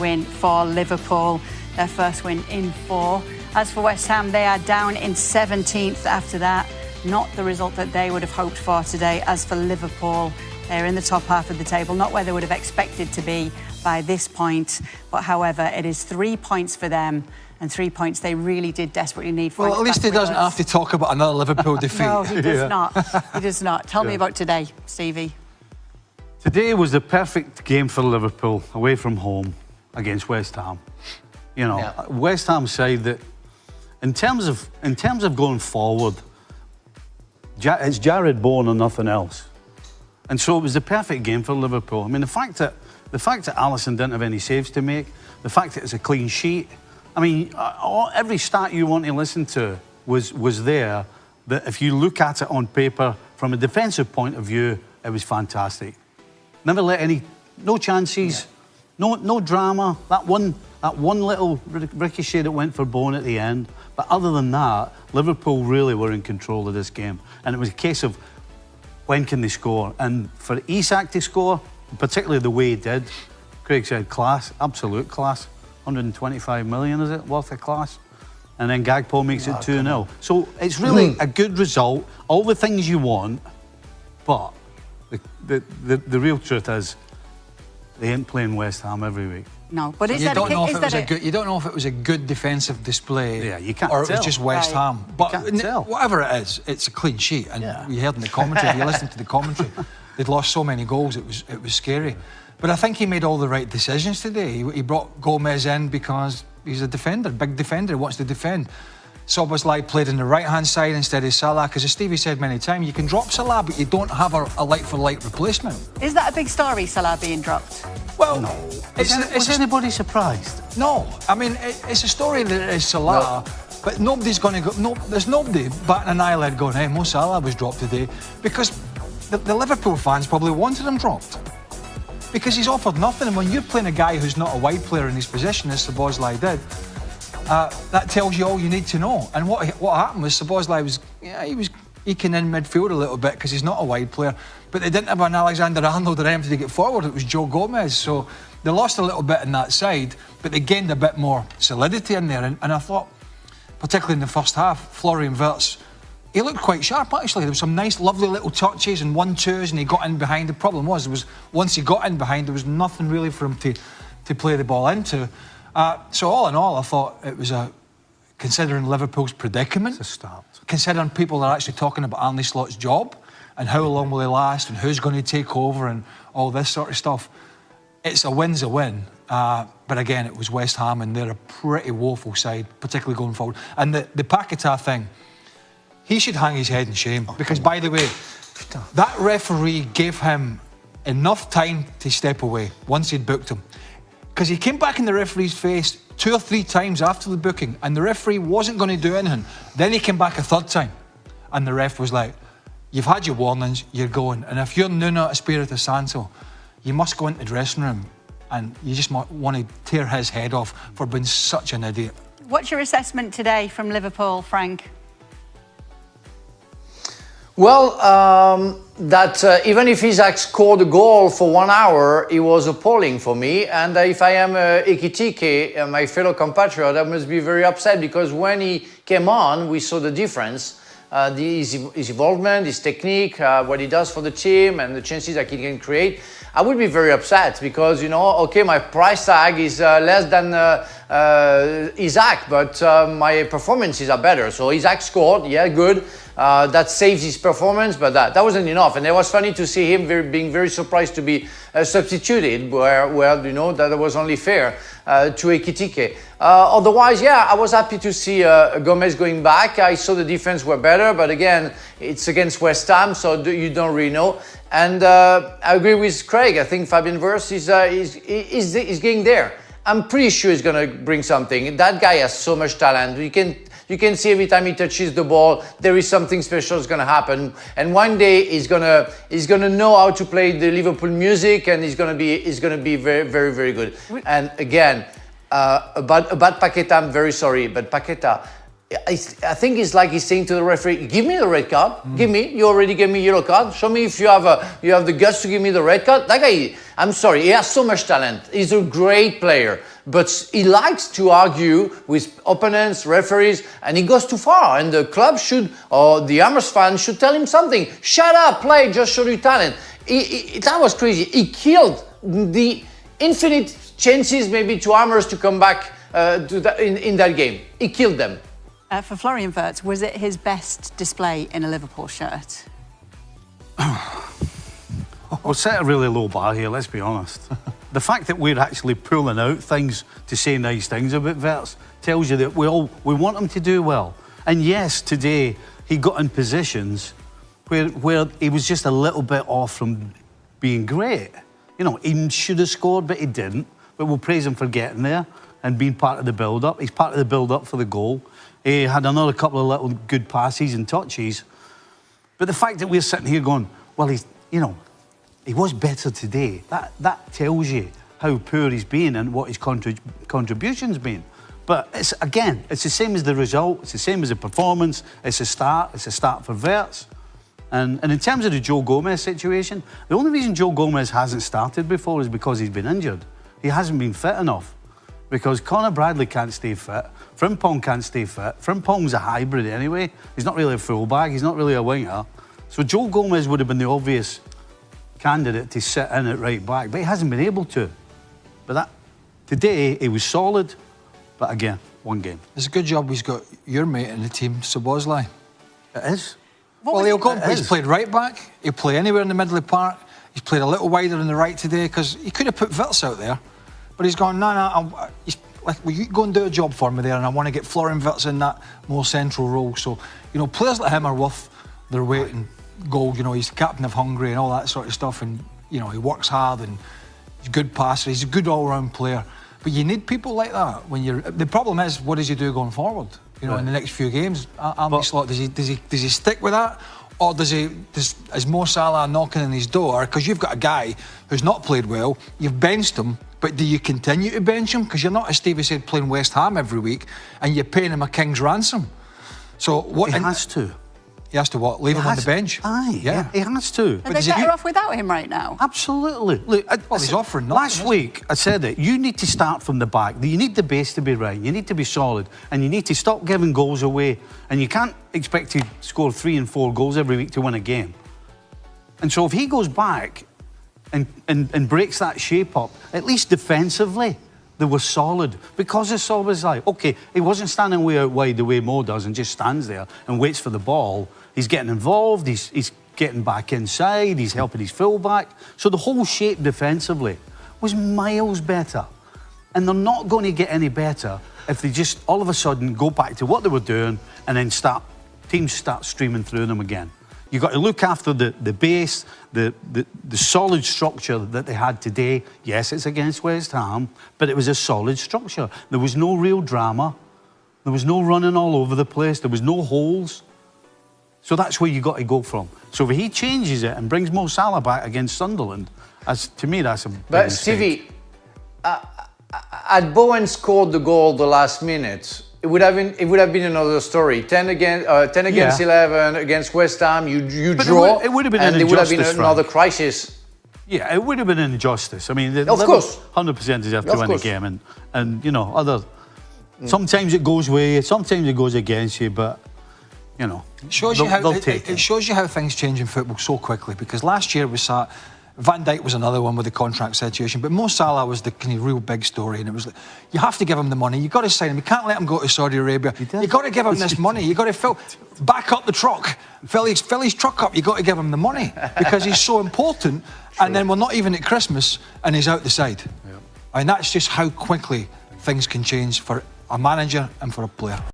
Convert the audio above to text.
win for Liverpool, their first win in 4. As for West Ham, they are down in 17th after that. Not the result that they would have hoped for today. As for Liverpool, they're in the top half of the table, not where they would have expected to be by this point. But however, it is 3 points for them, and 3 points they really did desperately need. Well, at least he doesn't have to talk about another Liverpool defeat. No, he does not. He does not. Tell me about today, Stevie. Today was the perfect game for Liverpool, away from home, against West Ham. You know, West Ham side that, in terms of going forward, it's Jared Bourne and nothing else. And so it was the perfect game for Liverpool. I mean, the fact that Alisson didn't have any saves to make, the fact that it's a clean sheet. I mean, every stat you want to listen to was there. That if you look at it on paper from a defensive point of view, it was fantastic. Never let no chances, no drama. That one little ricochet that went for Bourne at the end. But other than that, Liverpool really were in control of this game. And it was a case of when can they score? And for Isak to score, particularly the way he did, Craig said class, absolute class. 125 million, is it, worth of class? And then Gakpo makes it 2-0. So it's really a good result, all the things you want, but the real truth is they ain't playing West Ham every week. No, but you don't know if it was a good defensive display. Yeah, you can't or tell. It was just West Ham. But whatever it is, it's a clean sheet. And we heard in the commentary, if you listened to the commentary, they'd lost so many goals, it was scary. But I think he made all the right decisions today. He brought Gomez in because he's a defender, big defender, wants to defend. Szoboszlai played on the right-hand side instead of Salah, because as Stevie said many times, you can drop Salah, but you don't have a like-for-like replacement. Is that a big story, Salah being dropped? Well, no. Is anybody surprised? No. I mean, it's a story that is Salah, but nobody's going to go... No, there's nobody batting an eyelid going, hey, Mo Salah was dropped today, because the Liverpool fans probably wanted him dropped. Because he's offered nothing, and when you're playing a guy who's not a wide player in his position, as Szoboszlai did, that tells you all you need to know. And what happened was Szoboszlai was eking in midfield a little bit because he's not a wide player, but they didn't have an Alexander-Arnold or anything to get forward. It was Joe Gomez, so they lost a little bit in that side, but they gained a bit more solidity in there. And I thought, particularly in the first half, Florian Wirtz, he looked quite sharp, actually. There were some nice, lovely little touches and 1-2s, and he got in behind. The problem was once he got in behind, there was nothing really for him to play the ball into. So all in all, I thought it was considering Liverpool's predicament, it's a start. Considering people are actually talking about Arne Slot's job and how long will he last and who's going to take over and all this sort of stuff. It's a win's a win. But again, it was West Ham, and they're a pretty woeful side, particularly going forward. And the Paquetá thing, he should hang his head in shame. Because, by the way, that referee gave him enough time to step away once he'd booked him. Because he came back in the referee's face 2 or 3 times after the booking, and the referee wasn't going to do anything. Then he came back a 3rd time, and the ref was like, you've had your warnings, you're going. And if you're Nuno Espirito Santo, you must go into the dressing room, and you just want to tear his head off for being such an idiot. What's your assessment today from Liverpool, Frank? Well, even if Isak'S scored a goal for 1 hour, it was appalling for me. And if I am Ekitike, my fellow compatriot, I must be very upset, because when he came on, we saw the difference. His involvement, his technique, what he does for the team, and the chances that he can create. I would be very upset because, you know, okay, my price tag is less than Isak, but my performances are better. So Isak scored, yeah, good. That saves his performance, but that wasn't enough. And it was funny to see him being very surprised to be substituted, where you know, that was only fair to Ekitike. Otherwise, yeah, I was happy to see Gomez going back. I saw the defense were better, but again, it's against West Ham, so you don't really know. And I agree with Craig. I think Fabian Wirtz is getting there. I'm pretty sure he's going to bring something. That guy has so much talent. You can see every time he touches the ball, there is something special is going to happen. And one day he's going to know how to play the Liverpool music, and he's going to be very, very, very good. And again, about Paquetá, I'm very sorry, but Paquetá, I think it's like he's saying to the referee, give me the red card, give me, you already gave me yellow card, show me if you have the guts to give me the red card. That guy, I'm sorry, he has so much talent, he's a great player, but he likes to argue with opponents, referees, and he goes too far, and the club should, or the Hammers fans should tell him something. Shut up, play, just show your talent. That was crazy. He killed the infinite chances maybe to Hammers to come back in that game. He killed them. For Florian Wirtz, was it his best display in a Liverpool shirt? We'll set a really low bar here, let's be honest. The fact that we're actually pulling out things to say nice things about Wirtz tells you that we want him to do well. And yes, today he got in positions where he was just a little bit off from being great. You know, he should have scored, but he didn't. But we'll praise him for getting there and being part of the build-up. He's part of the build-up for the goal. He had another couple of little good passes and touches. But the fact that we're sitting here going, well, he was better today, that tells you how poor he's been and what his contribution's been. But it's the same as the result, it's the same as the performance, it's a start for Wirtz. And in terms of the Joe Gomez situation, the only reason Joe Gomez hasn't started before is because he's been injured. He hasn't been fit enough. Because Conor Bradley can't stay fit, Frimpong can't stay fit. Frimpong's a hybrid anyway. He's not really a fullback, he's not really a winger. So Joe Gomez would have been the obvious candidate to sit in at right back, but he hasn't been able to. But today, he was solid, but again, one game. It's a good job he's got your mate in the team, Szoboszlai. It is. He's played right back, he'll play anywhere in the middle of the park, he's played a little wider on the right today, because he could have put Wirtz out there. But he's gone, no, he's like, well, you go and do a job for me there, and I want to get Florian Wirtz in that more central role. So, you know, players like him are worth their weight in gold. You know, he's captain of Hungary and all that sort of stuff, and, you know, he works hard and he's a good passer, he's a good all-round player. But you need people like that when you're... The problem is, what does he do going forward? You know, in the next few games, Slot, does he stick with that? Or is Mo Salah knocking on his door? Because you've got a guy who's not played well, you've benched him, but do you continue to bench him? Because you're not, as Stevie said, playing West Ham every week and you're paying him a king's ransom. So what... He has to. He has to what? Leave him on the bench? Aye, yeah, he has to. Are they better off without him right now? Absolutely. Look, he's offering nothing. Last week, I said it, you need to start from the back. You need the base to be right, you need to be solid, and you need to stop giving goals away. And you can't expect to score 3 and 4 goals every week to win a game. And so if he goes back and breaks that shape up, at least defensively, they were solid. Because it's always like, OK, he wasn't standing way out wide the way Mo does and just stands there and waits for the ball. He's getting involved, he's getting back inside, he's helping his full-back. So the whole shape defensively was miles better. And they're not going to get any better if they just all of a sudden go back to what they were doing and then teams start streaming through them again. You've got to look after the base, the solid structure that they had today. Yes, it's against West Ham, but it was a solid structure. There was no real drama. There was no running all over the place. There was no holes. So that's where you got to go from. So if he changes it and brings Mo Salah back against Sunderland, to me, that's a big But mistake. Stevie, had Bowen scored the goal the last minute, it would have been another story. 10 against 11 against West Ham. You draw. It would have been and an it would have injustice, been another crisis. Yeah, it would have been an injustice. I mean, of course, 100% deserve to win the game, and you know, sometimes it goes way, sometimes it goes against you, but you know, it shows you how things change in football so quickly. Because last year we saw Van Dijk was another one with the contract situation, but Mo Salah was the kind of real big story, and it was like, you have to give him the money. You've got to sign him. You can't let him go to Saudi Arabia. You've got to give him this money. You've got to back up the truck, fill his truck up. You've got to give him the money because he's so important. Sure. And then we're not even at Christmas and he's out the side. Yeah. I mean, that's just how quickly things can change for a manager and for a player.